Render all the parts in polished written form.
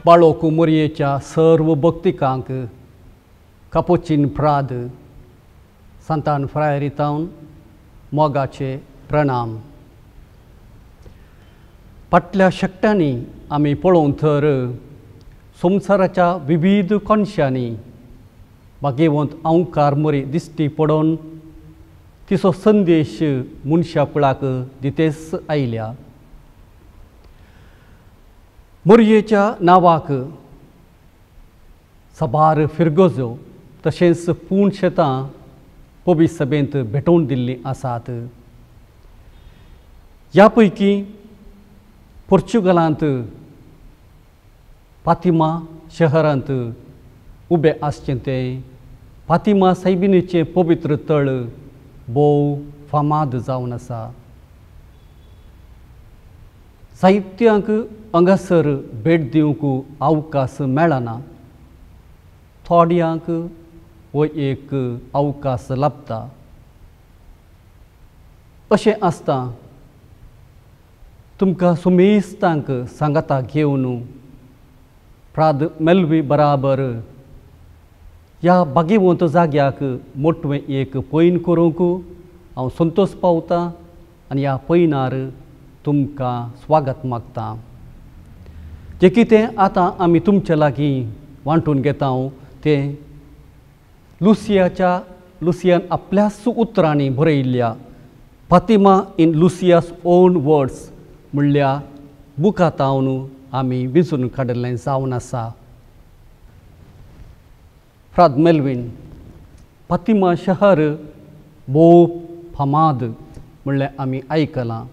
बाळोक मोरयेच्या सर्व भक्तिकांक कापोचीन प्राद संतान फ्रायरितावन मोगाचे प्रणाम. फाटल्या शक्त्यांनी आमी पळोवन तर संवसाराच्या विविध कोनशांनी भाग्यवंत अवंकार मोरी दिश्टी पडोवन तिचो संदेश मनशाकुळाक दितेस आयल्या. मोरयेच्या नांवाक साबार फिरगोजो तशेंच पूण शेतां पबीत सभेंत भेटोवन दिल्लीं आसात. ह्या पैकी पोर्चुगलांत फातिमा शहरांत उबें आसचें तें फातिमा सायबिणीचें पवित्र तळ भोव फामाद जावन आसा. साहित्यांक हांगासर भेट दिवंक अवकाश मेळना. थोड्यांक हो एक अवकाश लाभता. अशें आसता तुमकां सुमेस्तांक सांगाता घेवन प्राद मेलवी बराबर ह्या भाग्यवंत जाग्याक मोठवें एक पैन करूंक हांव संतोश पावतां आनी ह्या पैनार तुमकां स्वागत मागतां. जें कितें आतां आमी तुमचे लागीं वांटून घेता तें लुसियान आपल्याच उतरांनी बरयल्ल्या Fatima in Lucia's own words म्हणल्या बुकांतावन आमी विचून काडिल्लें जावन आसा. फ्राद मेल्वीन फातिमा शहर भोव फामाद म्हणलें आमी आयकलां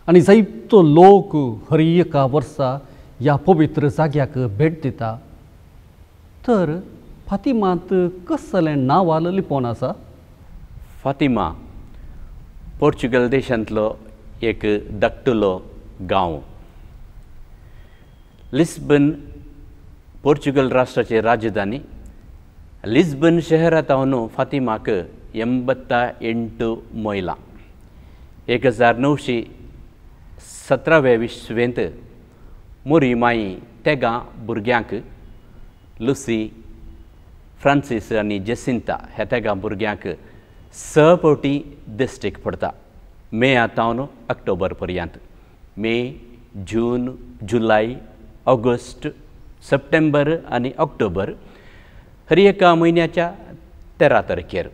आनी जायतो लोक हर एका वर्सा ह्या पवित्र जाग्याक भेट दिता. तर फातिमांत कसलें नांवाल लिपोवन आसा? फातिमा पोर्चुगल देशांतलो एक धाकटुलो गांव. लिस्बन पोर्चुगल राष्ट्राची राजधानी. लिस्बन शहरांतावन फातिमाक 88 मैलां. 1917व्या विश्वेंत मोरी माई तेगा भुरग्यांक लुसी फ्रांसीस आनी जेसिंता ह्या तेगा भुरग्यांक 6 फावटी दिश्टीक पडटा. मे आतावन ऑक्टोबर पर्यंत. मे, जून, जुलय, ऑगस्ट, सप्टेंबर आनी ऑक्टोबर हर एका म्हयन्याच्या 13 तारखेर.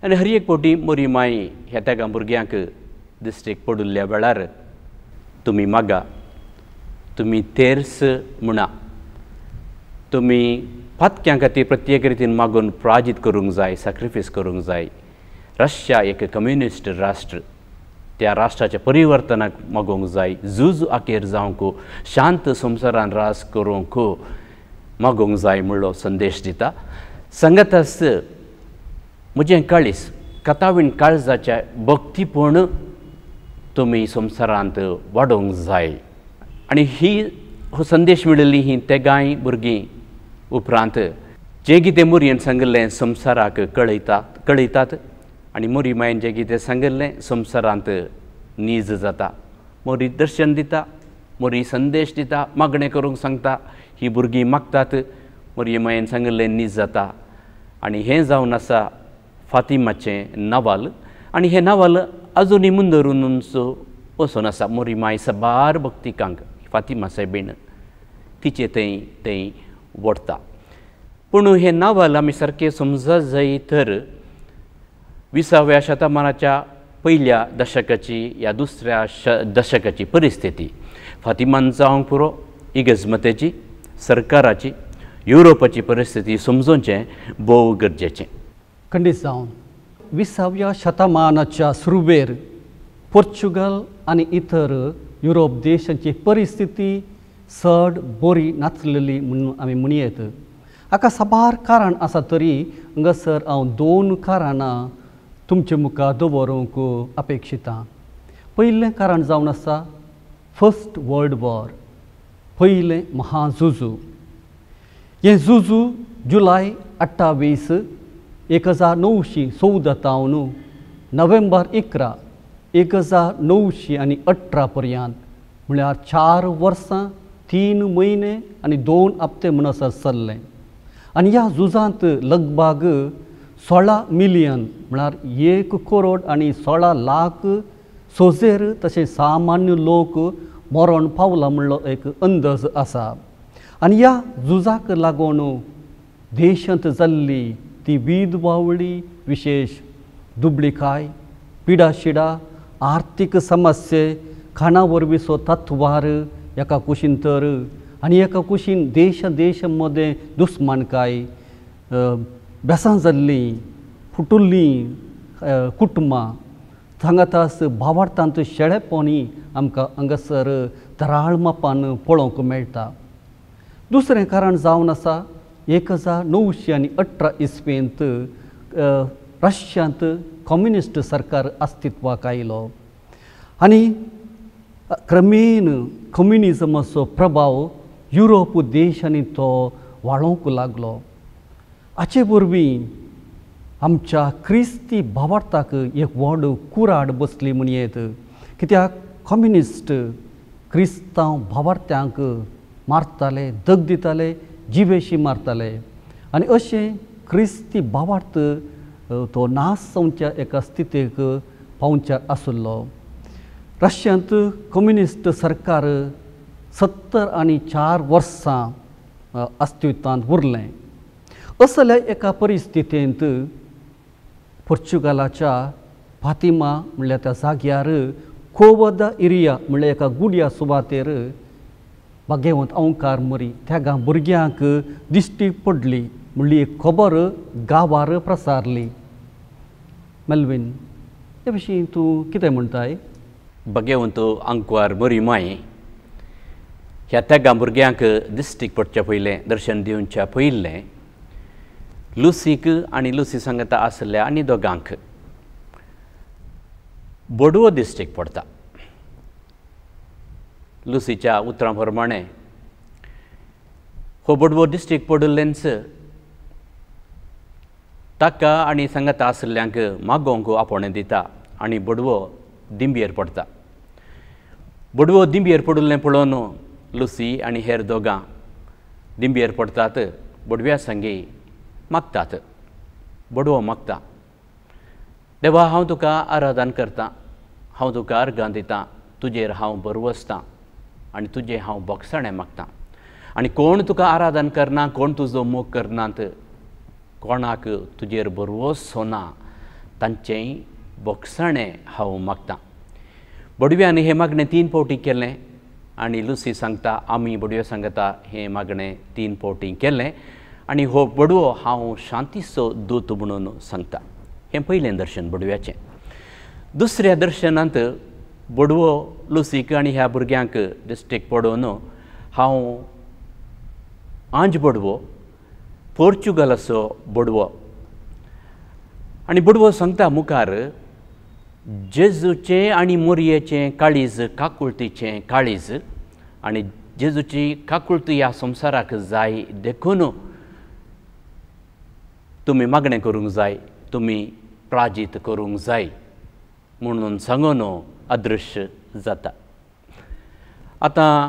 आनी हर एक फावटी मोरी माई ह्या तेगा भुरग्यांक दिश्टीक पडिल्ल्या वेळार तुमी मागा, तुमी तेर्स म्हणा, तुमी फातक्यां खातीर प्रत्येक रितीन मागून प्राजीत करूंक जाय, सॅक्रिफायस करूंक जाय. रशिया एक कम्युनिस्ट राष्ट्र. त्या राष्ट्राच्या परिवर्तनाक मागोवंक जाय. झूज आखेर जावंक शांत संवसारान रास करूंक मागोवंक जाय म्हणलो संदेश दिता. सांगातास म्हजें काळीस कथावीण काळजाच्या भक्तीपण तुमी संवसारांत वाडोवंक जाय. आनी हो संदेश मेळिल्ली ही तेगाय भुरगीं उपरांत जें कितें मोरयेन सांगिल्लें संवसाराक कळयतात आनी मोरी मायन जें कितें सांगिल्लें संवसारांत नीज जाता. मोरी दर्शन दिता, मोरी संदेश दिता, मागणें करूंक सांगता. ही भुरगीं मागतात, मोरये मायेन सांगिल्लें नीज जाता. आनी हें जावन आसा फातिमाचें नांवाल. आनी हें नांवाल आजुनूय मुंदरूनच वचून आसा. मोरी माय साबार भक्तिकांक फातिमा सायबीण तिचे थंय वडटा. पूण हें नांवाल आमी सारकें समजत जाय तर 20व्या शतमानाच्या पयल्या दशकाची या दुसऱ्या दशकाची परिस्थिती फातिमान जावंक पुरो इगर्जेची, सरकाराची, युरोपाची परिस्थिती समजोवचें भोव गरजेचें. खंडीत जावन 20व्या शतमानाच्या सुरवेर पोर्चुगल आनी इतर युरोप देशांची परिस्थिती चड बरी नासलेली म्हणून आमी म्हणयेत. हाका साबार कारण आसा तरी हांगासर हांव 2 कारणां तुमचे मुखार दवरूंक अपेक्षितां. पयलें कारण जावन आसा फर्स्ट वर्ल्ड वॉर, पयलें महाझुजू. हें झुजू जुलय 28, 1914 नोव्हेंबर 11, 1918 पर्यंत म्हळ्यार 4 वर्सां 3 म्हयने आनी 2 हप्ते म्हणसर चल्लें आनी ह्या झुजांत लगभग 16 मिलियन म्हळ्यार 1 करोड आनी 16 लाख सोजेर तशें सामान्य लोक मरण पावला म्हणलो एक अंदाज आसा आनी ह्या झुजाक लागून देशांत जाल्ली ती विधवावळी विशेष दुबळीकाय पिडाशिडा आर्थीक समस्ये खाणा वरवींचो तत्वार एका कुशीन तर आनी एका कुशीन देश मदें दुस्मानकाय बेसां जाल्ली फुटुल्लीं कुटुंबां सांगातास भावार्थांत शेळेपणी आमकां हांगासर तराळ मापान पळोवंक मेळटा. दुसरें कारण जावन आसा 1918 इस्वेंत रशियांत कम्युनिस्ट सरकार अस्तित्वाक आयलो आनी क्रमेन कम्युनिजमाचो प्रभाव युरोप देशांनी तो वाडोवंक लागलो. हाचे वरवीं आमच्या क्रिस्ती भावार्थाक एक व्हड कुराड बसली म्हणयेत कित्याक कम्युनिस्ट क्रिस्तांव भावार्थ्यांक मारताले दग दिताले जिवेशी मारताले आनी अशें क्रिस्ती भावार्थ तो नाश जावच्या एका स्थितीक पावंचार आसलो. रशियांत कम्युनिस्ट सरकार 74 वर्सां अस्तित्वांत उरलें. असल्या एका परिस्थितींत पोर्चुगालाच्या फातिमा म्हणल्या त्या जाग्यार कोवदा एरिया म्हणल्यार एका गुडया सुवातेर भाग्यवंत अवंकार मरी त्या भुरग्यांक दिश्टी पडली म्हणली एक खबर गांवार प्रसारली. मेल्विन हे विशीं तूं कितें म्हणटाय? भाग्यवंत अंकवार मरी माय ह्या त्या भुरग्यांक दिश्टीक पडच्या पयलें दर्शन दिवच्या पयलें लुसीक आनी लुसी सांगता आसल्या आनी दोगांक बडवो दिश्टीक पडटा. लुसीच्या उतरां प्रमाणें हो बडवो दिश्टीक पडलेंच ताका आनी सांगता आसल्यांक मागोवंक आपोवणें दिता आनी बडवो दिंबयेर पडटा. बडवो दिंबयेर पडुल्लें पळोवन लुसी आनी हेर दोगां दिंबयेर पडटात. बडव्या सांगी मागतात. बडवो मागता, देवा हांव तुका आराधन करतां, हांव तुका अर्गां दितां, तुजेर हांव बरवसतां आनी तुजें हांव बोगसणें मागतां. आनी कोण तुका आराधन करना, कोण तुजो मोग करनात, कोणाक तुजेर बरवोसना तांचें बोगसणें हांव मागतां. बडव्यान हें मागणें 3 फावटी केलें आनी लुसी सांगता आमी बडव्यो सांगता हें मागणें 3 फावटी केलें आनी हो बडवो हांव शांतीचो दूत म्हणून सांगता. हें पयलें दर्शन बडव्याचें. दुसऱ्या दर्शनांत बडवो लुसीक आनी ह्या भुरग्यांक दिश्टीक पडोवन हांव आंज बडवो पोर्चुगालाचो बडवो आनी बडवो सांगता मुखार जेजूचें आनी मोरयेचें काळीज काकुळतीचें काळीज आनी जेजूची काकुळती ह्या संवसाराक जाय देखून तुमी मागणें करूंक जाय, तुमी प्राजीत करूंक जाय म्हणून सांगून अदृश्य जाता. आतां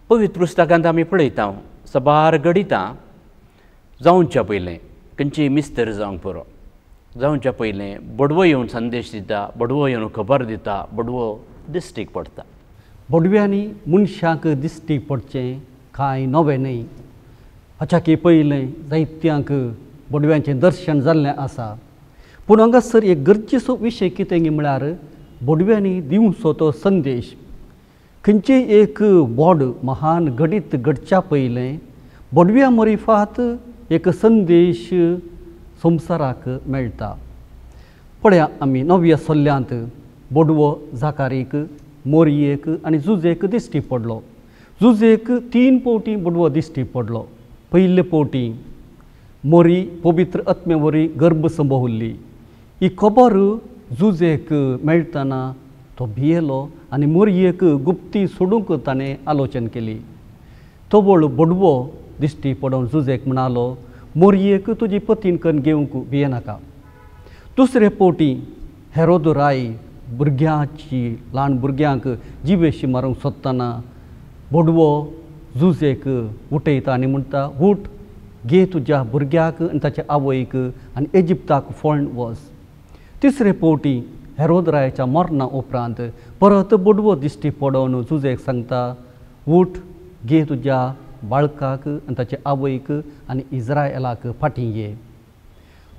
पवित्र पुस्तकांत आमी पळयता सबार घडिता जावच्या पयलें खंयचीय मिस्तर जावंक पुरो जावच्या पयलें बडवो येवन संदेश दिता, बडवो येवन खबर दिता, बडवो दिश्टीक पडटा. बडव्यांनी मनशाक दिश्टीक पडचें कांय नवें न्हय. हाच्या पयलें जायत्यांक बडव्यांचें दर्शन जाल्लें आसा. पूण हांगासर एक गरजेचो विशय कितें म्हळ्यार बडव्यांनी दिवचो तो संदेश. खंयचेय एक व्हड महान घडीत घडच्या पयलें बडव्या मरिफात एक संदेश संवसाराक मेळटा. पळया आमी नव्या सल्ल्यांत बडवो जाकारीक मोरयेक आनी जुजेक दिश्टी पडलो. जुजेक 3 फावटी बडवो दिश्टी पडलो. पयले फावटी मोरी पवित्र आत्म्या वरी गर्भ संभोवल्ली. ही खबर जुजेक मेळटना तो भियेलो आनी मोरयेक गुप्ती सोडूंक ताणें आलोचन केली. तो व्हड बडवो दिश्टी पडोवन जुजेक म्हणालो मोरयेक तुजी पतीन कन्न घेवंक भियेनाका. दुसरे फावटी हेरोद राय भुरग्यांची ल्हान भुरग्यांक जिवेशी मारूंक सोदतना बडवो जुजेक उठयता आनी म्हणटा उठ घे तुज्या भुरग्याक आनी ताच्या आवयक आनी इजिप्ताक फोंड वच. तिसरे फावटी हेरोदरायाच्या मरणा उपरांत परत बडवो दिश्टी पडोवन जुजेक सांगता उठ घे तुज्या बाळकाक आनी ताच्या आवयक आनी इस्रायलाक फाटीं ये.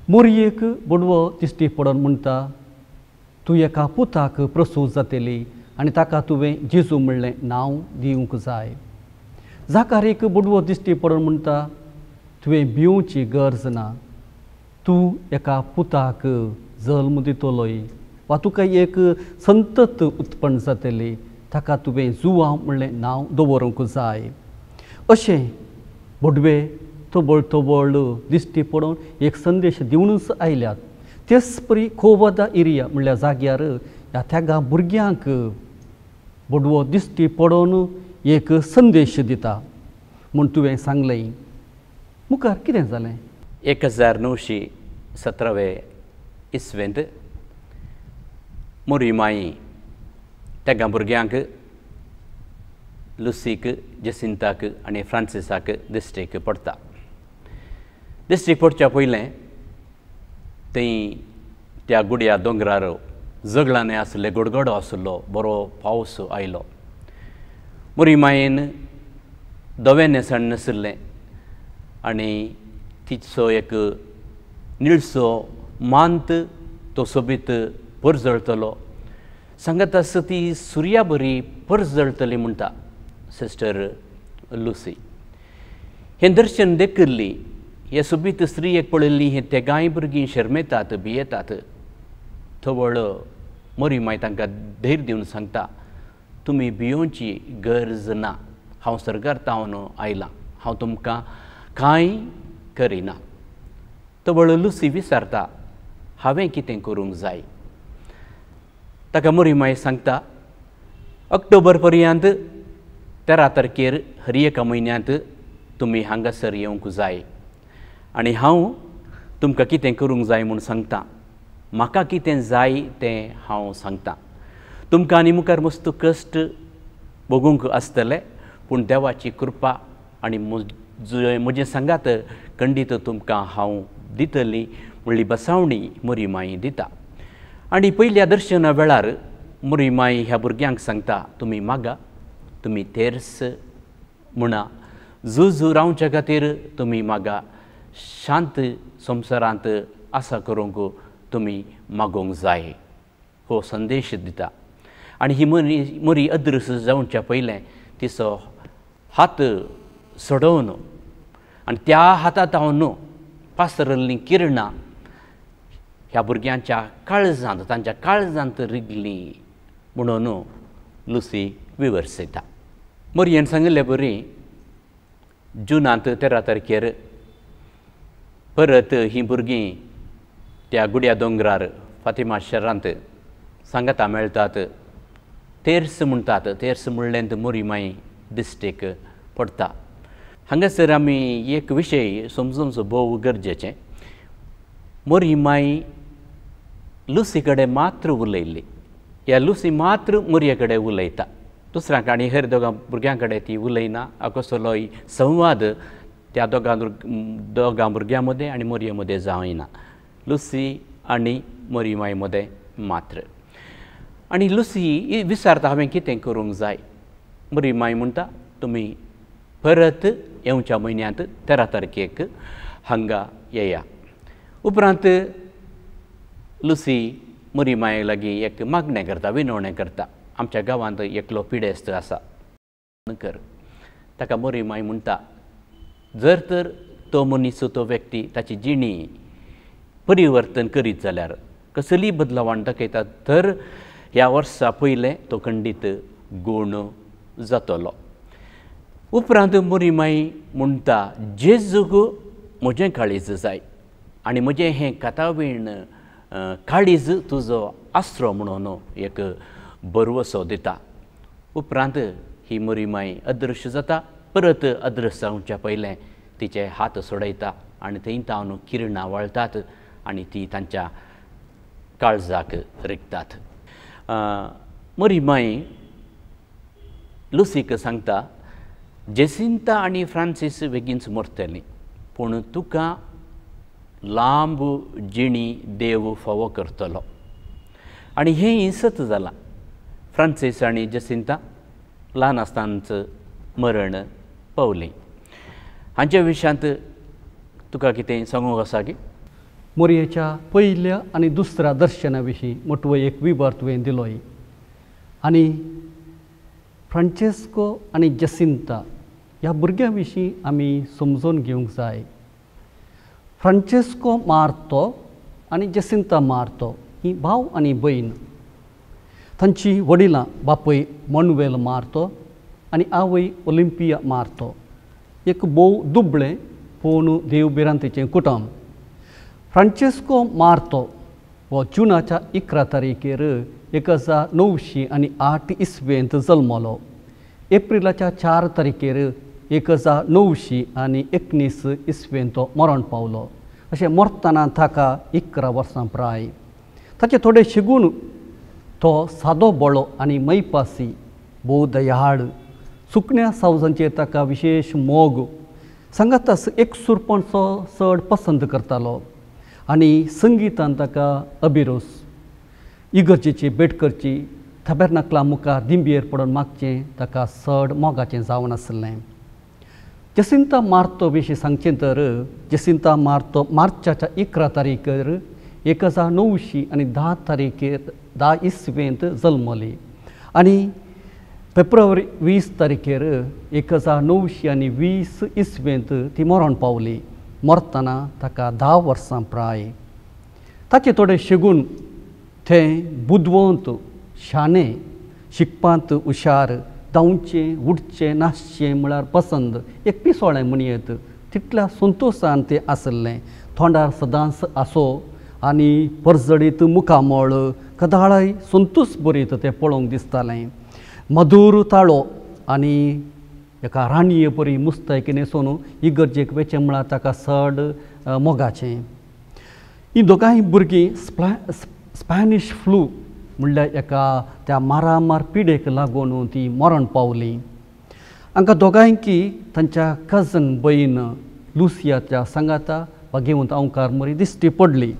मोरयेक बडवो दिश्टी पडोवन म्हणटा तूं एका पुताक प्रसूत जातली आनी ताका तुवें जेजू म्हणलें नांव दिवंक जाय. जाकारेक बडवो दिश्टी पडोवन म्हणटा तुवें भिवची गरज ना, तूं एका पुताक जल्म दितलोय वा तुका एक संतत उत्पन्न जातली, ताका तुवें जुवांव म्हणलें नांव दवरूंक जाय. अशें बडवे तोबळ तोबळ दिश्टी पडोवन एक संदेश दिवनूच आयल्यात. तेच परी खोवदा एरिया म्हणल्या जाग्यार ह्या त्या भुरग्यांक बडवो दिश्टी पडोवन एक संदेश दिता म्हूण तुवें सांगलें. मुखार कितें जालें? 1917 इसवेंत मोरी माई त्या भुरग्यांक लुसीक जसिंताक आनी फ्रांसिसाक दिश्टेक पडटा. दिश्टेक पडच्या पयलें थंय त्या गुड्या दोंगरार जगलांनी आसले गडगडो आसलो, बरो पावस आयलो. मोरी मायेन धवें नेसण नाशिल्लें आनी तिचो एक निळसो मांत तो सोबीत परजळटलो. सांगत आसा ती सुर्या बरी परजळटली म्हणटा सिस्टर लुसी. हें दर्शन देखिल्ली हे सोबीत स्त्रियेक पळयल्ली हे तेगाय भुरगीं शर्मेतात भियेतात. थवळ मोरी माय तांकां धैर्य दिवन सांगता तुमी भियोवची गरज ना, हांव सर्गार्तावन आयलां, हांव तुमकां कांय करिना. थवळ लुसी विचारता हांवें कितें करूंक जाय. ताका मोरी माय सांगता ऑक्टोबर पर्यंत 13 तारखेर हर एका म्हयन्यांत तुमी हांगासर येवंक जाय आनी हांव तुमकां कितें करूंक जाय म्हूण सांगता. म्हाका कितें जाय तें हांव सांगता. तुमकां आनी मुखार मस्त कश्ट भोगूंक आसतले पूण देवाची कृपा आनी म्हजें सांगात खंडीत तुमकां हांव दितली म्हणली बसावणी मोरी माई दिता. आनी पयल्या दर्शना वेळार मोरी माई ह्या भुरग्यांक सांगता तुमी मागा, तुमी तेर्स म्हणा, झूझू रावच्या खातीर तुमी मागा, शांत संवसारांत आसा करूंक तुमी मागोवंक जाय हो संदेश दिता. आनी ही मोरी अदृश्य जावच्या पयलें तिचो हात सोडोवन आनी त्या हातांत हांव न्हू पासरल्लीं किरणां ह्या भुरग्यांच्या काळजांत तांच्या काळजांत रिगलीं म्हणून लुसी विवर्सयता. मोरयेन सांगिल्ले बरी जुनांत 13 तारखेर परत हीं भुरगीं त्या गुड्या दोंगरार फातिमा शहरांत सांगाता मेळटात. तेर्स म्हणटात. तेर्स म्हणलेंत मोरी माई दिश्टेक पडटा. हांगासर आमी एक विशय समजूंचो भोव गरजेचें. मोरी माई लुसी कडेन मात्र उलयल्ली. ह्या लुसी मात्र मोरये कडेन उलयता. दुसऱ्यांक आनी हेर दोगां भुरग्यां कडेन ती उलयना. कसलोय संवाद त्या दोगां भुरग्यां मदें आनी मोरये मदें जावंयना. लुसी आनी मोरी माय मदें मात्र. आनी लुसी विचारता हांवें कितें करूंक जाय. मोरी माय म्हणटा तुमी परत येवच्या म्हयन्यांत 13 तारखेक हांगा येया. उपरांत लुसी मोरी माये लागीं एक मागणें करता, विनवणें करता. आमच्या गांवांत एकलो पिडेस्त आसा कर. ताका मोरी माय म्हणटा जर तर तो मनीस तो व्यक्ती ताची जिणी परिवर्तन करीत जाल्यार कसली बदलावण दाखयता तर ह्या वर्सा पयलें तो खंडीत गूण जातलो. उपरांत मोरी माई म्हणटा जेजूक म्हजें काळीज जाय आनी म्हजें हें कातावीण काळीज तुजो आसरो म्हणून एक बरवसो दिता. उपरांत ही मोरी माई अदृश्य जाता. परत अदृश्य जावच्या पयलें तिचे हात सोडयता आनी थंय तावन किरणां वळटात आनी ती तांच्या काळजाक रिगतात. मोरी माई लुसीक सांगता जेसिंता आनी फ्रांसीस बेगीनच मरतलीं पूण तुका लांब जिणी देव फावो करतलो आनी हें सत जालां. फ्रांसीस आनी जेसिंता ल्हान आसतनाच मरण पावलीं. हांच्या विशयांत तुका कितें सांगूंक आसा की? मोरयेच्या पयल्या आनी दुसऱ्या दर्शना विशीं मोटवो एक विबर तुवें दिलोय. आनी फ्रांचेस्को आनी जेसिंता ह्या भुरग्यां विशीं आमी समजून घेवंक जाय. फ्रांचेस्को मार्तो आनी जेसिंता मार्तो ही भाव आनी भयण. तांची वडिलां बापय मनुवेल मार्तो आनी आवय ओलिंपिया मार्तो. एक भोव दुबळें पूण देवभिरांतेचें कुटुंब. फ्रांचेस्को मार्तो हो जूनाच्या 11 तारखेर 1908 इसवेंत जल्मलो. एप्रिलाच्या 4 तारखेर 1919 इसवेंत तो मरण पावलो. अशें मरतना ताका 11 वर्सां प्राय. ताचे थोडे शिगून तो सादो बळो आनी मैपासी, भोव दयाळ. सुकण्या सावजांचेर ताका विशेश मोग. सांगातास एकसुरपणचो चड पसंत करतालो आनी संगितान ताका अभिरूस. इगर्जेची भेट करची, थबेर्नाकला मुखार दिंबयेर पडून मागचें ताका चड मोगाचें जावन आसलें. जेसिंता मार्तो विशीं सांगचें तर जेसिंता मार्तो मार्चाच्या 11 तारखेर 1910 तारखेर 10 इसवेंत जल्मली आनी फेब्रुवारी 20 तारखेर 1920 इसवेंत ती मरण पावली. मरतना ताका 10 वर्सां प्राय. ताचे थोडे शिगून थंय बुदवंत, शाणें, शिकपांत हुशार, धांवचें उठचें नाचचें म्हळ्यार पसंद, एक पिसोळें म्हणयत तितल्या संतोशान तें आसलें. तोंडार सदांच आसो आनी परजडीत मुखामळ, कदाळय संतोश भरीत तें पळोवंक दिसतालें. मधुर ताळो आनी एका राणये बरी मुस्तायकी न्हेसोन इगर्जेक वेचें म्हळ्यार ताका चड मोगाचें. हीं दोगांय भुरगीं स्पॅनिश फ्लू म्हणल्यार एका त्या मारामार पिडेक लागून ती मरण पावलीं. हांकां दोगांयकी तांच्या कजन भयण लुसियाच्या सांगाता वा घेवन अवकार मरी दिश्टी पडली.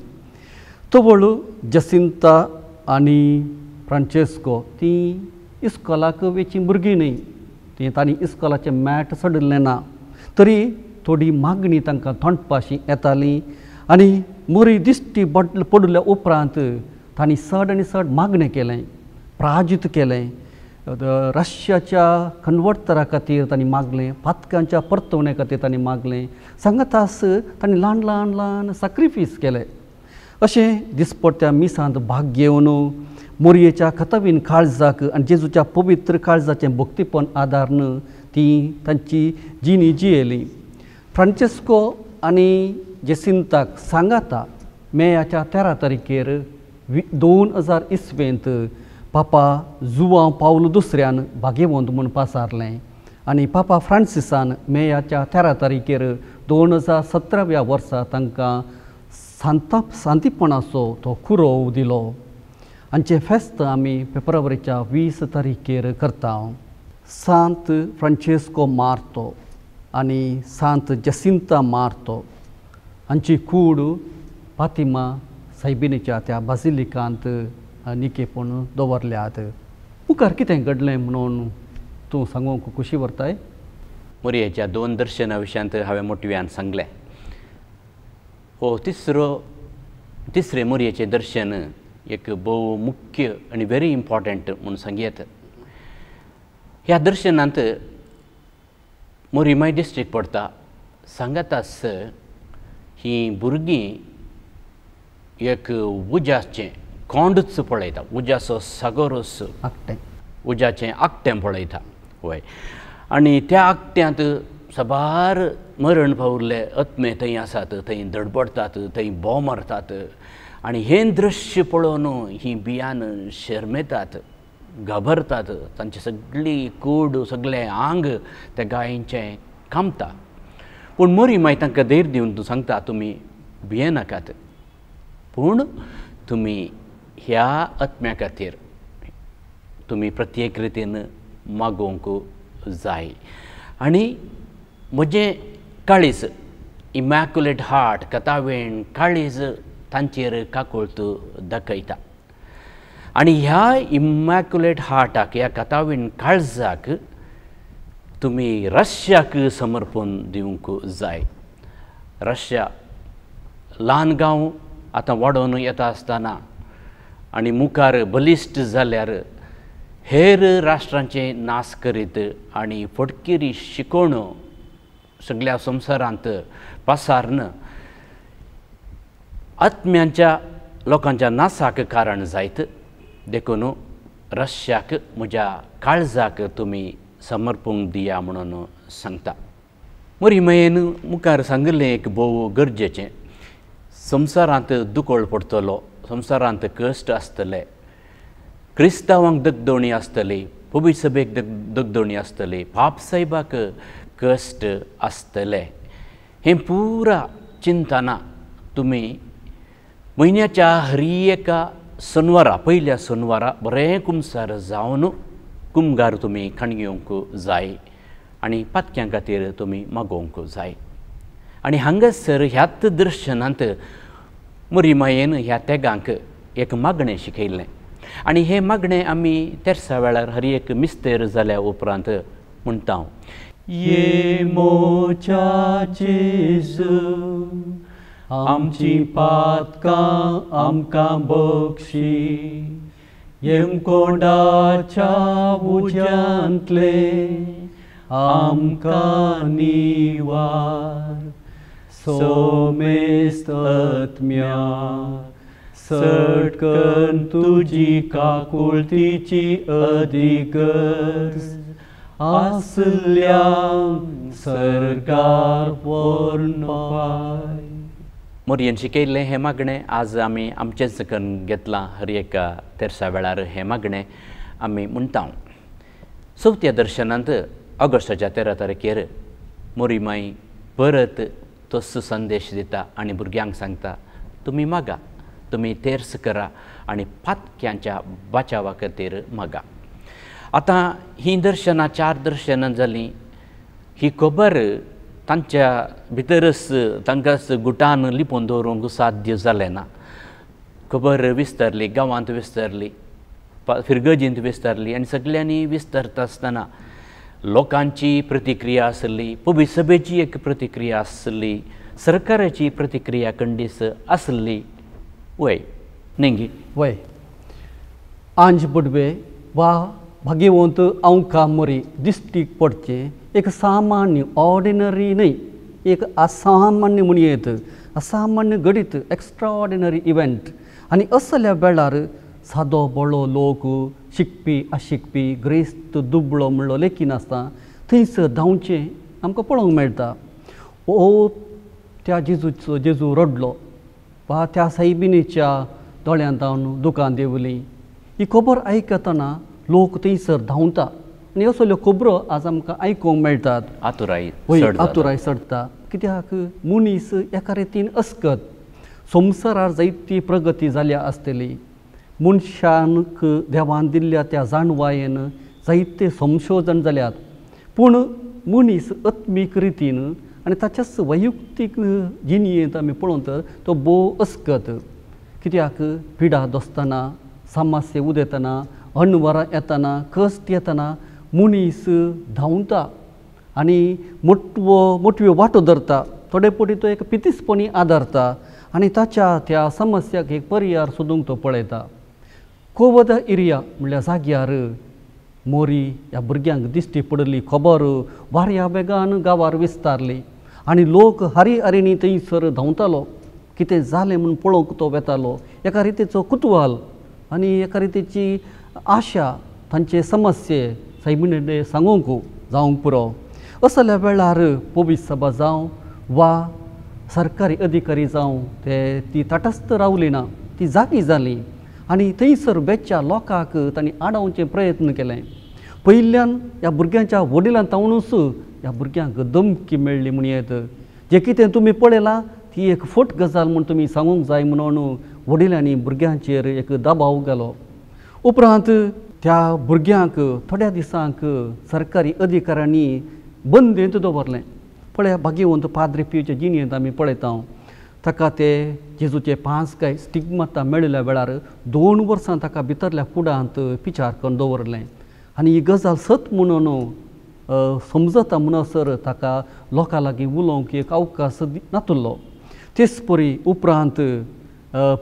तवळ जेसिंता आनी फ्रांचेस्को तीं इस्कॉलाक वेचीं भुरगीं न्ही. तीं तांणी इस्कॉलाचें मॅट सोडिल्लें ना. तरी थोडी मागणी तांकां थोंडपाशी येताली आनी मरी दिश्टी पडल्या उपरांत तांणी चड आनी चड मागणें केलें, प्राजीत केलें. रशियाच्या कन्वर्टरा खातीर तांणी मागलें, पातकांच्या परतवणे खातीर तांणी मागलें. सांगातास तांणी ल्हान ल्हान ल्हान सॅक्रिफीस केले. अशें दिसपट्ट्या मिसांत भाग घेवन मोरयेच्या खतावीन काळजाक आनी जेजूच्या पवित्र काळजाचें भक्तीपण आदारून तीं तांची जिणी जियेलीं. फ्रांचेस्को आनी जेसिंताक सांगाता मेयाच्या 13 तारखेर 2000 इसवेंत पापा जुआंव पावलो दुसऱ्यान भाग्यवंत म्हूण पासारलें आनी पापा फ्रांसिसान मेयाच्या 13 तारखेर 2017व्या वर्सा तांकां शांतीपणाचो तो खुरोव दिलो. हांचें फेस्त आमी फेब्रुवारीच्या 20 तारखेर करता. सांत फ्रांचेस्को मार्तो आनी सांत जेसिंता मार्तो हांची कूड फातिमा सायबिणीच्या त्या बाजिलिकांत निकेपण दवरल्यात. मुखार कितें घडलें म्हणून तूं सांगूंक खुशी व्हरताय? मोरयेच्या 2 दर्शनां विशयांत हांवें मोटव्यान सांगलें. हो तिसरें मोरयेचें दर्शन एक भोव मुख्य आनी व्हेरी इम्पॉर्टंट म्हणून सांगयेत. ह्या दर्शनांत मोरिमाय डिस्ट्रिक्ट पडटा. सांगातास हीं भुरगीं एक उज्याचें कोंडच पळयता, उज्याचो सागोरस उज्याचें आकटें पळयता. वय आनी त्या आकट्यांत सबार मरण पावल्ले आत्मे थंय आसात, थंय धडपडटात, थंय बोव मारतात आनी हें दृश्य पळोवन हीं भियान शर्मेतात, घाबरतात. तांची सगळी कूड सगळें आंग त्या गायेचें कामता. पूण मोरिमाय तांकां धैर्य दिवन तूं सांगता तुमी भियेनाकात, पूण तुमी ह्या आत्म्या खातीर तुमी प्रत्येक रितीन मागोवंक जाय. आनी म्हजें काळीज इमॅक्युलेट हार्ट कथावेण काळीज तांचेर काकुळत दाखयता आनी ह्या इमॅक्युलेट हार्टाक ह्या कथावेण काळजाक तुमी रशियाक समर्पण दिवंक जाय. रशिया ल्हान गांव आतां वाडोवन येता आसतना आनी मुखार बलिश्ट जाल्यार हेर राष्ट्रांचे नाश करीत आनी फटकिरी शिकोवण्यो सगळ्या संवसारांत पसारण आत्म्यांच्या लोकांच्या नाशाक कारण जायत देखून रशियाक म्हज्या काळजाक तुमी समर्पूंक दिया म्हणून सांगता. मोरीमायेन मुखार सांगिल्लें एक भोव गरजेचें. संवसारांत दुकोळ पडटलो, संवसारांत कश्ट आसतले, क्रिस्तांवांक दगदवणी आसतली, पवित्र सभेक दगदवणी आसतली, पाप साहेबाक कश्ट आसतले. हें पुरा चिंतना तुमी म्हयन्याच्या हर एका शनवारा पयल्या शनवारा बरें कुमसार जावन कुमगार तुमी खण घेवंक जाय आनी पातक्यां खातीर तुमी मागोवंक जाय. आनी हांगासर ह्याच दर्शनांत मोरीमायेन ह्या तेगांक एक मागणें शिकयल्लें आनी हें मागणें आमी तेर्सा वेळार हर एक मिस्तेर जाल्या उपरांत म्हणटा. ये मोच्या जेजू आमची पातकां आमकां बक्षी, येमकोंडाच्या उज्यांतले आमकां निवार, सोमेस्त आत्म्या सटकन तुजी काकुळतीची अधिगर्ज आसल्या सरकार पोरपाय. मोरयेन शिकयल्लें हें मागणें आज आमी आमचेच करून घेतलां. हर एका तेर्सा वेळार हें मागणें आमी म्हणटा. चवथ्या दर्शनांत ऑगस्टाच्या 13 तारखेर मोरीमाई परत तोच संदेश दिता आनी भुरग्यांक सांगता, तुमी मागा, तुमी तेर्स करा आनी पातक्यांच्या बाचावा खातीर मागा. आतां हीं दर्शनां 4 दर्शनां जालीं. ही खबर तांच्या भितरच तांकांच गुटान लिपोवन दवरूंक साध्य जालें ना. खबर विस्तारली, गांवांत विस्तारली, फिरगजींत विस्तारली आनी सगळ्यांनी विस्तारता आसतना लोकांची प्रतिक्रिया आसली, पवित्र सभेची एक प्रतिक्रिया आसली, सरकाराची प्रतिक्रिया खंडीस आसली. वय नेंगी वय आंज बुडवे वा भाग्यवंत आमकां मोरी दिश्टीक पडचें एक सामान्य ऑर्डिनरी न्हय, एक असामान्य म्हणयेत, असामान्य घडीत एक्स्ट्रा ऑर्डिनरी इव्हेंट. आनी असल्या वेळार सादो बळो लोक शिकपी अशिकपी ग्रेस्त दुबळो म्हणलो लेखी नासता थंयसर धांवचें आमकां पळोवंक मेळटा. ओ त्या जेजूचो जेजू रडलो वा त्या सायबिणीच्या दोळ्यांत धांवन दुकान देंवली. ही खबर आयकतना लोक थंयसर धांवता आनी असल्यो खबरो आज आमकां आयकूंक मेळटात. आतुराय सडटा. कित्याक मनीस एका रितीन अस्कत. संवसारार जायती प्रगती जाल्या आसतली. मनशांक देवान दिल्ल्या त्या जाणवायेन जायते संशोधन जाल्यात, पूण मनीस आत्मीक रितीन आनी ताच्याच वैयक्तीक जिणयेंत आमी पळोवंक तो भोव अस्कत. कित्याक पिडा दोसतना, समस्ये उदेतना, अणवरां येतना, कश्ट येतना मनीस धांवता आनी मोटव्यो वाटो धरता. थोडे पटी तो एक पितीसपणी आदारता आनी ताच्या त्या समस्याक एक पर्याय सोदूंक तो पळयता. कोवदा एरिया म्हणल्यार जाग्यार मोरी ह्या भुरग्यांक दिश्टी पडली. खबर वाऱ्या बेगान गांवार विस्तारली आनी लोक हारी हारीनी थंयसर धांवतालो. कितें जालें म्हूण पळोवंक तो वेतालो. एका रितीचो कुतूहल आनी एका रितीची आशा तांचे समस्ये सायबिणे सांगूंक जावंक पुरो. असल्या वेळार पवित्र सभा जावं वा सरकारी अधिकारी जावं ती तटस्थ रावली ना, ती जागी जाली आनी थंयसर बेच्च्या लोकांक तांणी आडावचे प्रयत्न केले. पयल्यान ह्या भुरग्यांच्या वडिलां तावनूच ह्या भुरग्यांक धमकी मेळ्ळी म्हणयेत. जें कितें तुमी पळयलां ती एक फट गजाल म्हूण तुमी सांगूंक जाय म्हणून वडिलांनी भुरग्यांचेर एक दबाव घालो. उपरांत त्या भुरग्यांक थोड्या दिसांक सरकारी अधिकाऱ्यांनी बंदेंत दवरलें. पळय भाग्यवंत पाद्री पियोच्या जिणेंत आमी पळयता ताका ते जेजूचे 5 काय स्टिग्माता मेळिल्ल्या वेळार 2 वर्सां ताका भितरल्या कुडांत पिचार करून दवरलें. आनी ही गजाल सत म्हणून समजता म्हणसर ताका लोकां लागीं उलोवंक एक अवकाश नातुरलो. तेच परी उपरांत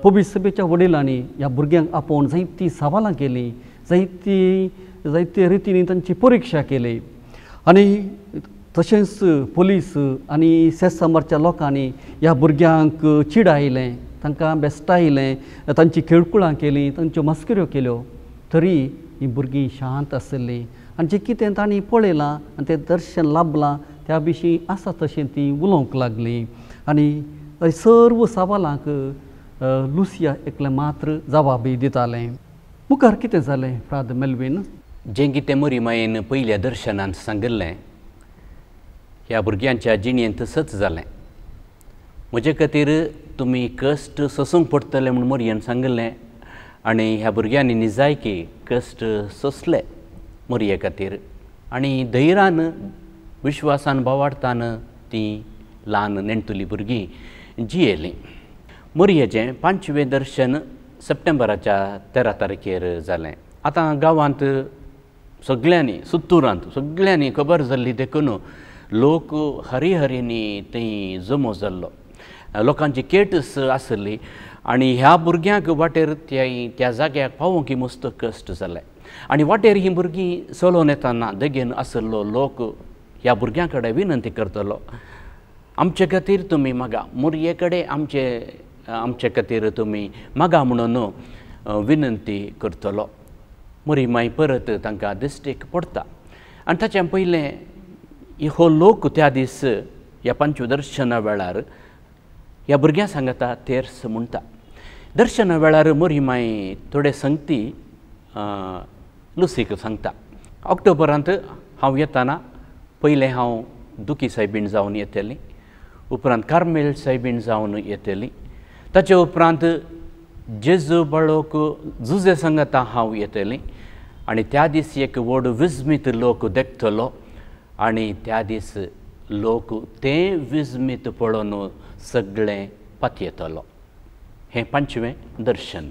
पवित्र सभेच्या वडिलांनी ह्या भुरग्यांक आपोवन जायतीं सवालां केलीं, जायते रितीन तांची परिक्षा केली. आनी तशेंच पुलीस आनी सेसामारच्या लोकांनी ह्या भुरग्यांक चिडायलें, तांकां बेस्टायलें, तांची खेळकुळां केलीं, तांच्यो मस्कऱ्यो केल्यो. तरी हीं भुरगीं शांत आसलीं आनी जें कितें तांणी पळयलां आनी तें दर्शन लाभलां त्या विशीं आसा तशें तीं उलोवंक लागलीं. आनी सर्व सवालांक लुसिया एकलें मात्र जवाबी दितालें. मुखार कितें जालें फ्राद मेल्वीन? जें कितें मोरी मायेन पयल्या दर्शनांत सांगिल्लें ह्या भुरग्यांच्या जिणेंत सच जालें. म्हजे खातीर तुमी कश्ट सोसूंक पडटले म्हूण मोरयेन सांगिल्लें आनी ह्या भुरग्यांनी निजायकी कश्ट सोंसले मोरये खातीर. आनी धैर्यान विश्वासान भावार्थान तीं ल्हान नेणटुलीं भुरगीं जियेलीं. मोरयेचें 5वें दर्शन सप्टेंबराच्या 13 तारखेर जालें. आतां गांवांत सगळ्यांनी सुत्तुरांत सगळ्यांनी खबर जाल्ली देखून लोक हरिहरींनी थंय जमो जाल्लो. लोकांची केटस आसली आनी ह्या भुरग्यांक वाटेर त्या जाग्याक पावोवंक मस्त कश्ट जाले. आनी वाटेर हीं भुरगीं चलोवन येताना देगेन आसलो लोक ह्या भुरग्यां कडेन विनंती करतलो, आमचे खातीर तुमी मागा, मोरये कडेन आमचे खातीर तुमी मागा म्हणून विनंती करतलो. मोरी माई परत तांकां दिश्टीक पडटा. आनी ताचे पयलें हो लोक त्या दीस ह्या पंचदर्शना वेळार ह्या भुरग्यां सांगता तेर्स म्हणटा. दर्शना वेळार मोरी माई थोडे संगती लुसीक सांगता. ऑक्टोबरांत हांव येताना पयलें हांव दुखी सायबीण जावन येतलीं, उपरांत कार्मेल सायबीण जावन येतलीं, ताचे उपरांत जेजू बाळोक जुजे सांगता हांव येतलीं. आनी त्या दीस एक व्हड विस्मीत लोक देखतलो आनी त्या दीस लोक तें विस्मीत पळोवन सगळें पातयेतलो. हें 5वें दर्शन.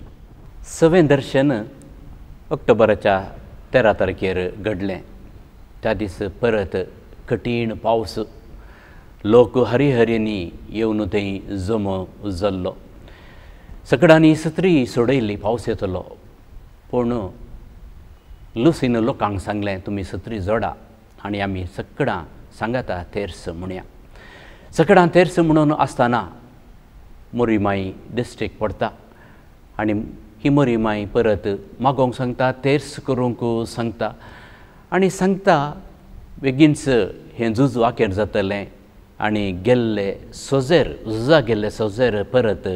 6वें दर्शन ऑक्टोबराच्या 13 तारखेर घडलें. त्या दीस परत कठीण पावस, लोक हरिहरींनी येवन थंय जमो जाल्लो. सकडांनी सत्री सोडयली पावस येतलो, पूण लुसीन लोकांक सांगलें तुमी सत्री जोडा आनी आमी सकडां सांगता तेर्स म्हणया. सकडां तेर्स म्हणून आसतना मोरी माई दिश्टीक पडटा आनी ही मोरी माई परत मागोवंक सांगता, तेर्स करूंक सांगता आनी सांगता बेगीनच हें झुजू आखेर जातलें आनी गेल्ले सोजेर झुजा गेल्ले सोजेर परत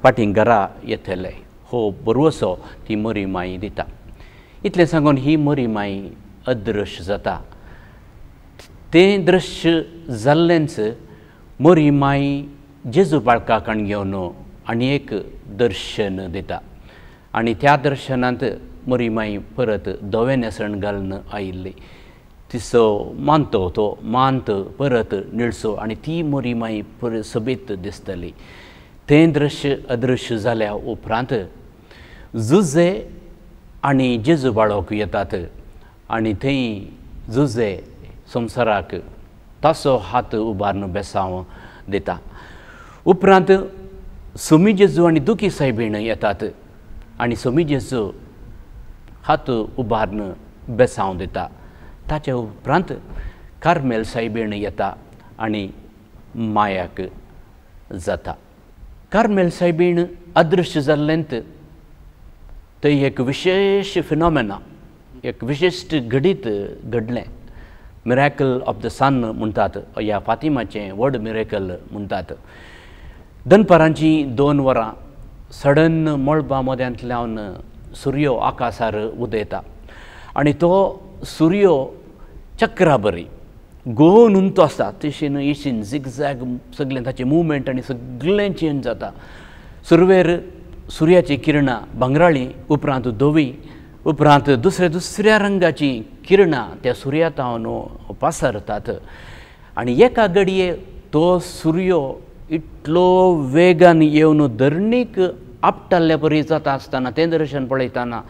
फाटीं घरा येतले. हो बरवसो ती मोरी माई दिता. इतलें सांगून ही मोरी माई अदृश्य जाता. तें दृश्य जाल्लेंच मोरी माई जेजू बाळकाक घेवन आनी एक दर्शन दिता. आनी त्या दर्शनांत मोरी माई परत धवें नेसण घालून आयिल्ली. तिचो मानतो तो मांत परत निळसो आनी ती मोरी माई परत सोबीत दिसतली. तें दृश्य अदृश्य जाल्या उपरांत जुजे आनी जेजू बाळोक येतात आनी थंय जुजे संवसाराक तासो हात उबारून बेसांव दिता. उपरांत सोमी जेजू आनी दुखी सायबीण येतात आनी सोमी जेजू हात उबारून बेसांव दिता. ताचे उपरांत कार्मेल सायबीण येता आनी मायाक जाता. कार्मेल सायबीण अदृश्य जाल्लेंत थंय एक विशेश फिनॉमेना, एक विशिश्ट घडीत घडलें. मिरेकल ऑफ द सन म्हणटात, ह्या फातिमाचें व्हड मिरेकल म्हणटात. दनपारांची 2 वरां सडन मळबां मद्यांतल्यान सुर्यो आकाशार उदेता आनी तो सुर्यो चक्रा बरी गोवन उंचो आसता. तशें इशीन झिगझॅग सगळें ताचें मुवमेंट आनी सगळें चेंज जाता. सुरवेर सुर्याची किरणां भांगराळी, उपरांत धवी उपरांत दुसऱ्या रंगाची किरणां त्या सुर्यातावन पासरतात आनी एका घडये तो सूर्य इतलो वेगान येवन धरणीक आपटाल्ल्या परी जाता आसतना तें दर्शन पळयतना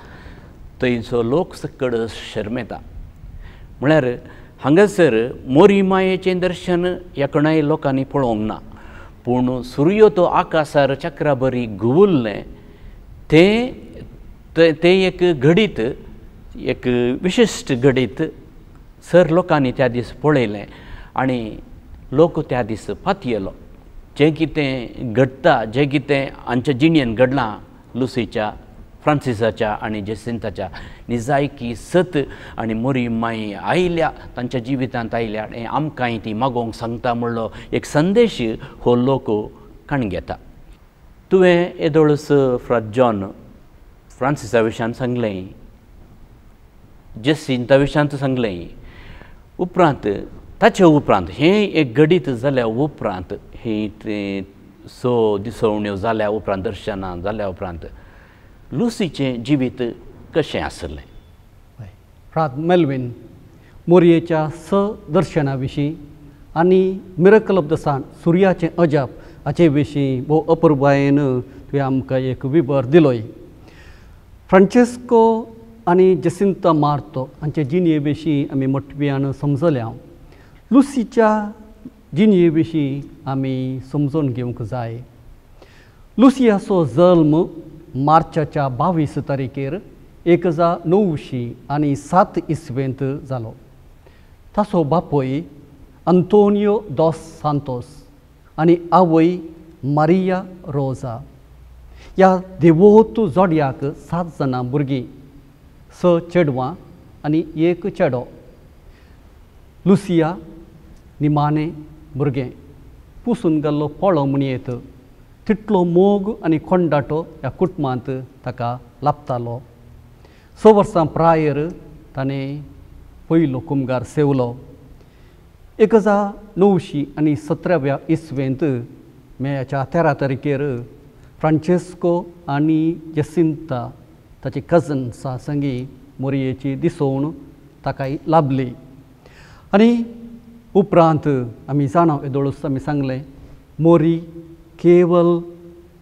थंयचो लोक सकड शर्मेता. म्हळ्यार हांगासर मोरी मायेचें दर्शन एकोणाय लोकांनी पळोवंक ना, पूण सूर्य तो आकाशार चक्रा बरी घुंवल्लें तें एक घडीत, एक विशिश्ट घडीत सर लोकांनी त्या दीस पळयलें आनी लोक त्या दीस पातयेलो. जें कितें घडटा, जें कितें हांच्या जिणेन घडलां लुसीच्या, फ्रांसिसाच्या आनी जेसिंताच्या निजायकी सत आनी मोरी माई आयल्या, तांच्या जिवितांत आयल्या आनी आमकांय ती मागोवंक सांगता म्हणलो एक संदेश हो लोक काण घेता. तुवें येदोळस फ्रात जॉन फ्रांसिसा विशयान सांगलें, जेसिंता विशयांत सांगलें, उपरांत ताचे उपरांत हें एक घडीत जाल्या उपरांत ही सो दिसवण्यो जाल्या उपरांत, दर्शनां जाल्या उपरांत लुसीचें जिवीत कशें आसलें. फ्रात मेल्विन मोरयेच्या दर्शना विशीं आनी मिरेकल ऑफ द सन सुर्याचें अजाप हाचे विशीं भोव अपुर्बायेन तुवें आमकां एक विबर दिलोय. फ्रांचेस्को आनी जेसिंता मार्तो हांचे जिणये विशीं आमी मोठव्यान समजल्या. लुसीच्या जिणये विशीं आमी समजून घेवंक जाय. लुसियाचो जल्म मार्चाच्या 22 तारखेर 1907 इसवेंत जालो. ताचो बापूय आंतोनियो दोस सांतोस आनी आवय मारिया रोजा. ह्या देवोत जोड्याक 7 जाणां भुरगीं, 6 चेडवां आनी 1 चेडो. लुसिया निमाणें भुरगें, पुसून गेल्लो पोळो म्हणयेत. तितलो मोग आनी कोंडाटो ह्या कुटुंबांत ताका लाभतालो. 6 वर्सां प्रायर ताणें पयलो कुमगार सेवलो. 1917 इसवेंत मेच्या 13 तारखेर फ्रांचेस्को आनी जेसिंता ताचे कजन्सा संगी मोरयेची दिसवण ताकाय लाभली. आनी उपरांत आमी जाणा येदोळूच आमी सांगलें, मोरी केवल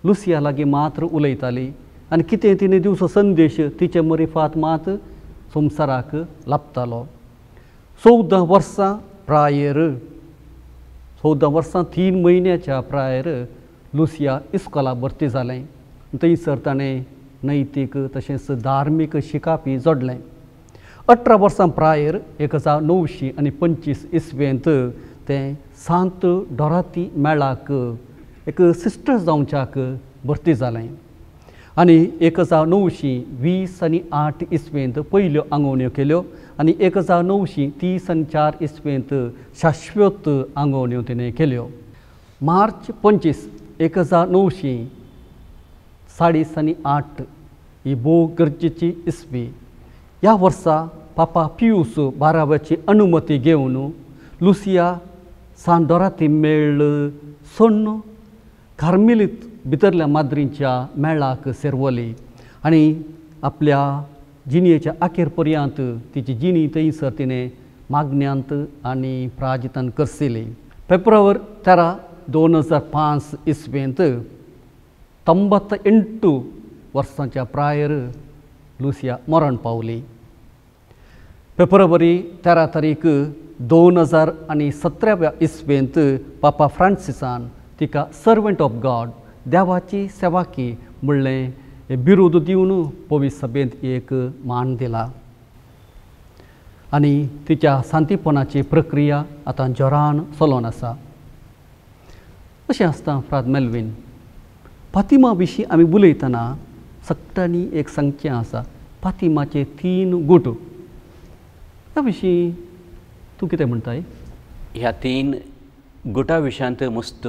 लुसिया लागीं मात्र उलयताली आनी कितें तिणें दिवचो संदेश तिचे मरिफात मात संवसाराक लाभतालो. 14 वर्सां प्रायर, 14 वर्सां 3 म्हयन्याच्या प्रायर लुसिया इस्कॉला भरती जालें. थंयसर ताणें नैतीक तशेंच धार्मीक शिकापी जोडलें. 18 वर्सां प्रायर 1925 इसवेंत तें सांत डॉराती मेळाक एक सिस्टर जावच्याक भरती जालें. आनी 1920 आनी 8 इसवेंत पयल्यो आंगवण्यो केल्यो आनी 1930 इसवेंत शाश्वत आंगवण्यो तिणें केल्यो. मार्च 25, 1908 ही भोव गरजेची इसवी. ह्या वर्सा पापा पियूस 12ची अनुमती घेवन लुसिया सांत डॉराती मेळ सोडून कार्मेलीत भितरल्या माद्रींच्या मेळाक सेरवली आनी आपल्या जिणयेच्या आखेर पर्यंत तिची जिणी थंयसर तिणें मागण्यांत आनी प्राजितान करसिली. फेब्रुवारी 13, 2005 इसवेंत 98 वर्सांच्या प्रायर लुसिया मरण पावली. फेब्रुवारी 13 तारीख 2017 इसवेंत पापा फ्रांसिसान तिका सर्वंट ऑफ गॉड, देवाची सेवाकी म्हणलें बिरुद दिवन पवित्र सभेंत एक मान दिला. आनी तिच्या सांतीपणाची प्रक्रिया आतां जोरान चलोवन आसा. अशें आसता फ्रात मेल्विन, फातिमा विशीं आमी उलयतना सक्तांनी एक सांगचें आसा, फातिमाचे 3 गूट. ह्या विशीं तूं कितें म्हणटाय? ह्या 3 गुटां विशयांत मस्त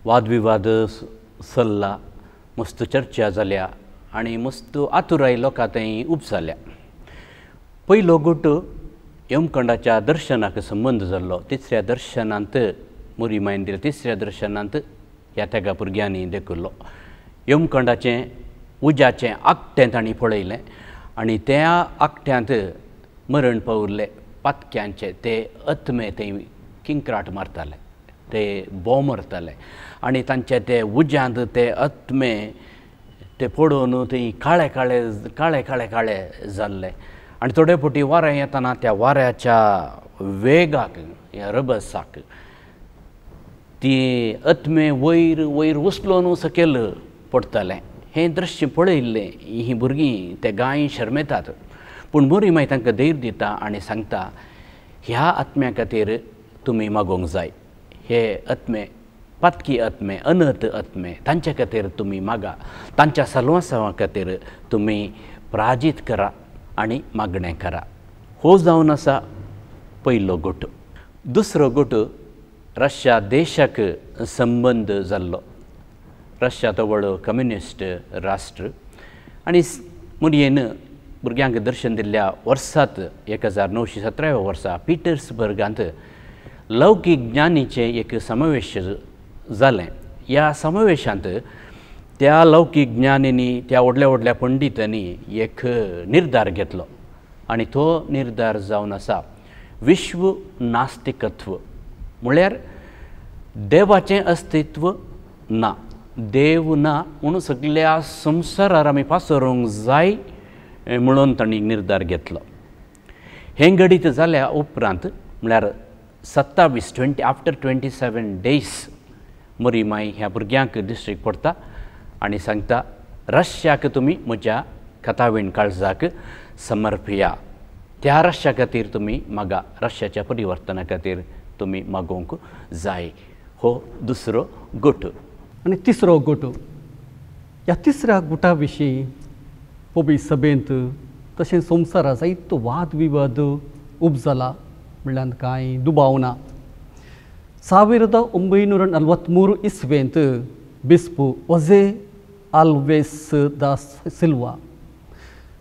वादविवाद चल्ला, मस्त चर्चा जाल्या आनी मस्त आतुराय लोकां थंय उपसाल्या. पयलो गूट यमकंडाच्या दर्शनाक संबंद जाल्लो. तिसऱ्या दर्शनांत मोरी मायन दिलें, तिसऱ्या दर्शनांत ह्या तेगा भुरग्यांनी देखुल्लो. यमकंडाचें उज्याचें आख्टें तांणी पळयलें आनी त्या आकट्यांत मरण पावल्ले पातक्यांचे ते आत्मे ते किंक्राट मारताले, ते बोव मारताले आनी तांचे ते उज्यांत ते आत्मे ते पडोवन थंय काळे काळे काळे काळे काळे जाल्ले आनी थोडे फावटी वारें येताना त्या वाऱ्याच्या वेगाक ह्या रभसाक ती आत्मे वयर वयर उचलून सकयल पडटाले. हें दृश्य पळयल्लें हीं भुरगीं ते गाय शर्मेतात, पूण मोरी मागीर तांकां धैर्य दिता आनी सांगता ह्या आत्म्या खातीर तुमी मागोवंक जाय. हे आत्मे पातकी आत्मे अनर्थ आत्मे तांचे खातीर तुमी मागा, तांच्या सलवासांवा खातीर तुमी प्राजीत करा आनी मागणें करा. हो जावन आसा पयलो गोट. दुसरो गोट रशिया देशाक संबंद जाल्लो. रशिया तो व्हड कम्युनिस्ट राष्ट्र आनी मुरयेन भुरग्यांक दर्शन दिल्ल्या वर्सांत 1917 वर्सा पिटर्सबर्गांत लौकीक ज्ञानीचें एक समावेश जालें. ह्या समावेशांत त्या लौकीक ज्ञानींनी त्या व्हडल्या व्हडल्या पंडितांनी एक निर्धार घेतलो आनी तो निर्धार जावन आसा विश्व नास्तिकत्व. म्हळ्यार देवाचें अस्तित्व ना, देव ना म्हणून सगळ्या संवसारार आमी पासरोवंक जाय म्हणून तांणी निर्धार घेतलो. हें घडीत जाल्या उपरांत म्हळ्यार 27 आफ्टर 27 डेज मोरी माई ह्या भुरग्यांक डिस्ट्रिक्ट पडटा आनी सांगता रशियाक तुमी म्हज्या कथावीण काळजाक समर्पया. त्या रशिया खातीर तुमी मागा, रशियाच्या परिवर्तना खातीर तुमी मागोवंक जाय. हो दुसरो गोट. आनी तिसरो गोट. ह्या तिसऱ्या गुटा विशीं पोबी सभेंत तशेंच संवसारांत जायतो वाद विवाद उपजला म्हणल्यार कांय दुबाव ना. 1943 इस्वेंत बिस्प ओजे आल्वेस दा सिल्वा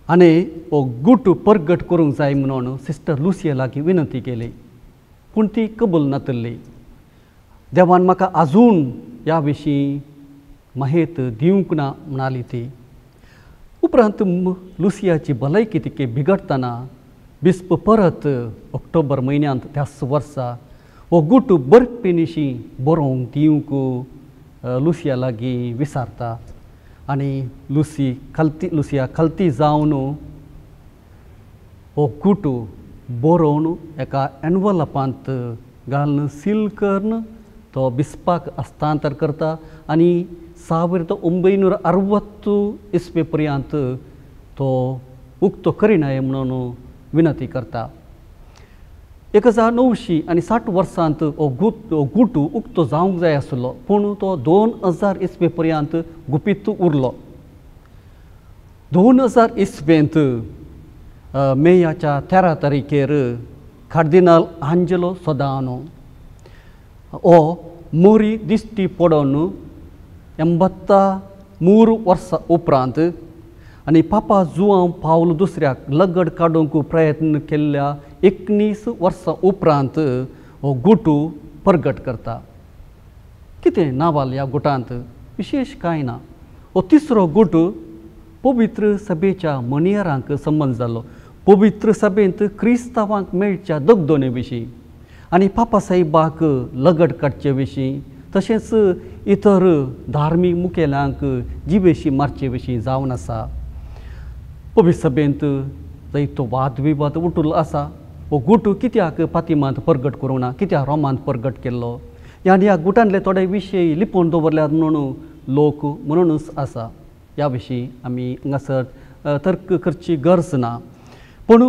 हाणें हो गुट परगट करूंक जाय म्हणून सिस्टर लुसिया लागीं विनंती केली, पूण ती कबूल नातल्ली. देवान म्हाका आजून ह्या विशीं माहीत दिवंक ना म्हणाली ती. उपरांत लुसियाची भलायकी तिके बिगडतना बिस्प परत ऑक्टोबर म्हयन्यांत त्याच वर्सा हो गुट बरेपणीशी बरोवंक दिवंक लुसिया लागीं विचारता आनी लुसिया खालती जावन हो गुट बरोवन एका एनवलपांत घालून सील करून तो बिस्पाक हस्तांतर करता आनी 1960 इस्वे पर्यंत तो उक्तो करिनाय म्हणून विनंती करता. 1960 वर्सांत हो गुट उक्तो जावंक जाय आसलो, पूण तो 2000 इस्वे पर्यंत गुपीत उरलो. 2000 इस्वेंत मेयाच्या 13 तारखेर कार्दिनाल आंजेलो सोदानो हो मोरी दिश्टी पडोवन 83 वर्सां उपरांत आनी पापा जुआंव पावल दुसऱ्याक लगड काडूंक प्रयत्न केल्ल्या 19 वर्सां उपरांत हो गुट परगट करता. कितें नावाल ह्या गुटांत? विशेश कांय ना. हो तिसरो गुट पवित्र सभेच्या मणियारांक संबंद जालो. पवित्र सभेंत क्रिस्तांवांक मेळच्या दगदोने विशीं आनी पापा साहेबाक लगड काडचे विशीं तशेंच इतर धार्मीक मुखेल्यांक जिवेशी मारचे विशीं जावन आसा. पवित्र सभेंत जायतो वाद विवाद उठिल्लो आसा. हो गुट कित्याक फातिमांत परगट करूंक ना, कित्याक रोमांत परगट केल्लो, आनी ह्या गुटांतले थोडे विशय लिपोवन दवरल्यात म्हणून लोक म्हणूनच आसा. ह्या विशीं आमी हांगासर तर्क करची गरज ना. पूण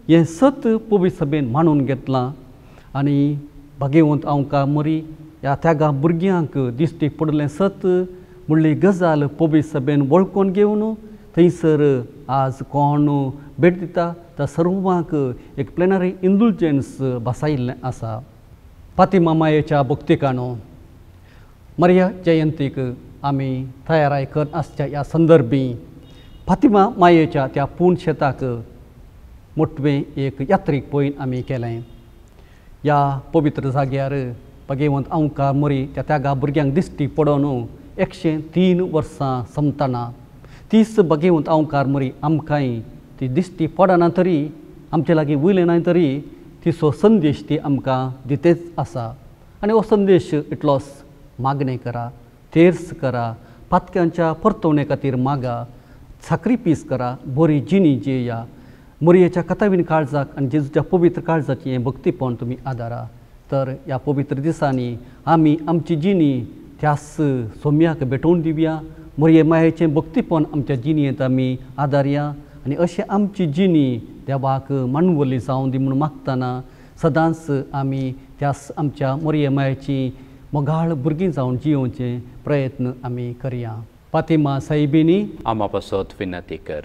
हें सत पवित्र सभेन मानून घेतलां आनी भाग्यवंत आमकां मरी ह्या त्यागा भुरग्यांक दिश्टी पडलें सत म्हणली गजाल पवित्र सभेन वळखून घेवन थंयसर आज कोण भेट दिता त्या सर्वांक एक प्लेनरी इंडुलजन्स बसयिल्लें आसा. फातिमा मायेच्या भक्तिकानो मरिया जयंतीक आमी तयाराय करत आसच्या ह्या संदर्भी फातिमा मायेच्या त्या पुण्यशेताक मोठवें एक यात्रेक पयन आमी केलें. ह्या पवित्र जाग्यार भगवंत आमकां मरी त्या त्यागा भुरग्यांक दिश्टी पडोवन 103 वर्सां संपतना तीच भगवंत आमकां मरी आमकांय ती दिश्टी पडना तरी आमचे लागीं वयले ना तरी तिचो संदेश ती आमकां दितेच आसा आनी हो संदेश इतलोच मागणें करा, तेर्स करा, पातक्यांच्या परतवणे खातीर मागा, सॅक्रिफीस करा, बरी जिणी जियेया, मोरयेच्या कथावीन काळजाक आनी जेजूच्या पवित्र काळजाची हें भक्तीपण तुमी आदारा. तर ह्या पवित्र दिसांनी आमी आमची जिणी त्याच सोम्याक भेटोवन दिवया, मोरये मायेचें भक्तीपण आमच्या जिणयेंत आमी आदारया आनी अशें आमची जिणी देवाक मानवली जावं दी म्हूण मागतना सदांच आमी त्याच आमच्या मोरये मायेची मोगाळ भुरगीं जावन जियोवचे प्रयत्न आमी करया. फातिमा साहिबीनी आमा पासत विनंती कर.